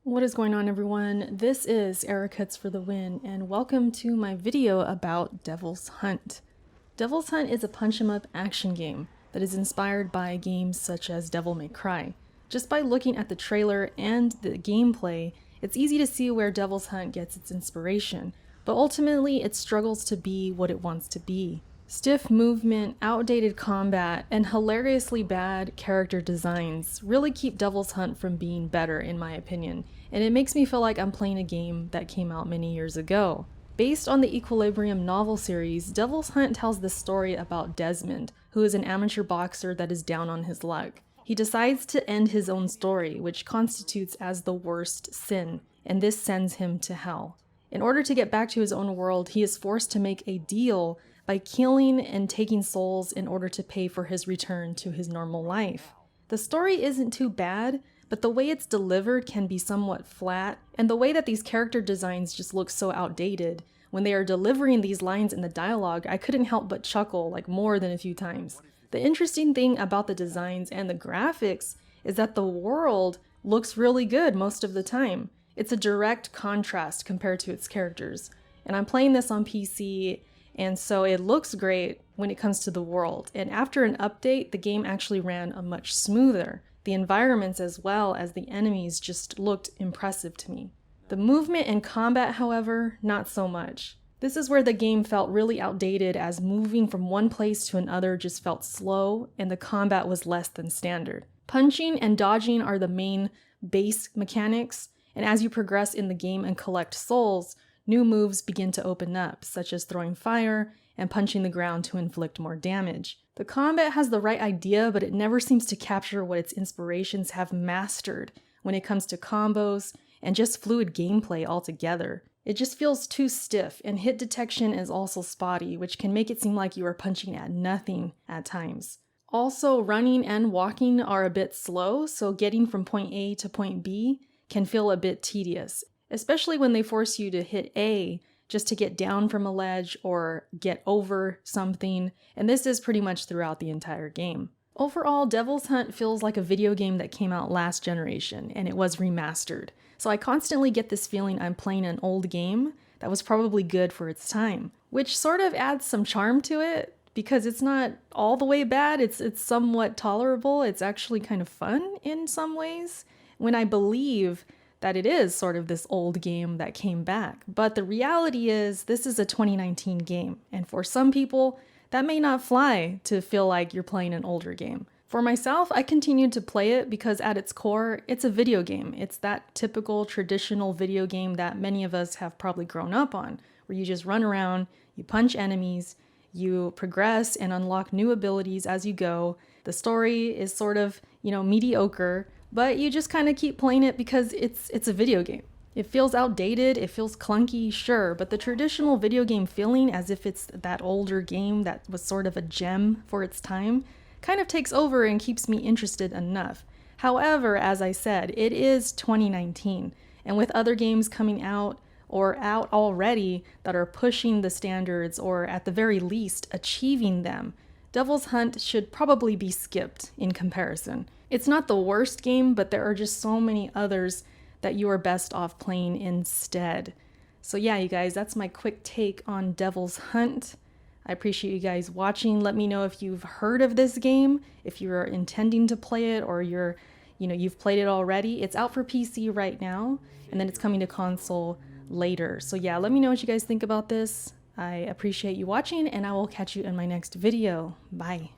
What is going on, everyone? This is Eric Hits for the Win, and welcome to my video about Devil's Hunt. Devil's Hunt is a punch-em-up action game that is inspired by games such as Devil May Cry. Just by looking at the trailer and the gameplay, it's easy to see where Devil's Hunt gets its inspiration, but ultimately it struggles to be what it wants to be. Stiff movement, outdated combat, and hilariously bad character designs really keep Devil's Hunt from being better, in my opinion, and it makes me feel like I'm playing a game that came out many years ago. Based on the Equilibrium novel series, Devil's Hunt tells the story about Desmond, who is an amateur boxer that is down on his luck. He decides to end his own story, which constitutes as the worst sin, and this sends him to hell. In order to get back to his own world, he is forced to make a deal by killing and taking souls in order to pay for his return to his normal life. The story isn't too bad, but the way it's delivered can be somewhat flat, and the way that these character designs just look so outdated. When they are delivering these lines in the dialogue, I couldn't help but chuckle like more than a few times. The interesting thing about the designs and the graphics is that the world looks really good most of the time. It's a direct contrast compared to its characters. And I'm playing this on PC, and so it looks great when it comes to the world. And after an update, the game actually ran a much smoother. The environments as well as the enemies just looked impressive to me. The movement and combat, however, not so much. This is where the game felt really outdated, as moving from one place to another just felt slow and the combat was less than standard. Punching and dodging are the main base mechanics, and as you progress in the game and collect souls, new moves begin to open up, such as throwing fire and punching the ground to inflict more damage. The combat has the right idea, but it never seems to capture what its inspirations have mastered when it comes to combos and just fluid gameplay altogether. It just feels too stiff, and hit detection is also spotty, which can make it seem like you are punching at nothing at times. Also, running and walking are a bit slow, so getting from point A to point B can feel a bit tedious, especially when they force you to hit A just to get down from a ledge or get over something, and this is pretty much throughout the entire game. Overall, Devil's Hunt feels like a video game that came out last generation, and it was remastered. So I constantly get this feeling I'm playing an old game that was probably good for its time, which sort of adds some charm to it, because it's not all the way bad, it's somewhat tolerable, it's actually kind of fun in some ways, when I believe that it is sort of this old game that came back. But the reality is, this is a 2019 game, and for some people, that may not fly to feel like you're playing an older game. For myself, I continued to play it because at its core, it's a video game. It's that typical traditional video game that many of us have probably grown up on, where you just run around, you punch enemies, you progress and unlock new abilities as you go. The story is sort of, mediocre, but you just kind of keep playing it because it's a video game. It feels outdated, it feels clunky, sure, but the traditional video game feeling, as if it's that older game that was sort of a gem for its time, kind of takes over and keeps me interested enough. However, as I said, it is 2019, and with other games coming out or out already that are pushing the standards or at the very least achieving them, Devil's Hunt should probably be skipped in comparison. It's not the worst game, but there are just so many others that you are best off playing instead. So yeah, you guys, that's my quick take on Devil's Hunt. I appreciate you guys watching. Let me know if you've heard of this game, if you're intending to play it, or you've played it already. It's out for PC right now, and then it's coming to console later. So yeah, let me know what you guys think about this. I appreciate you watching, and I will catch you in my next video. Bye.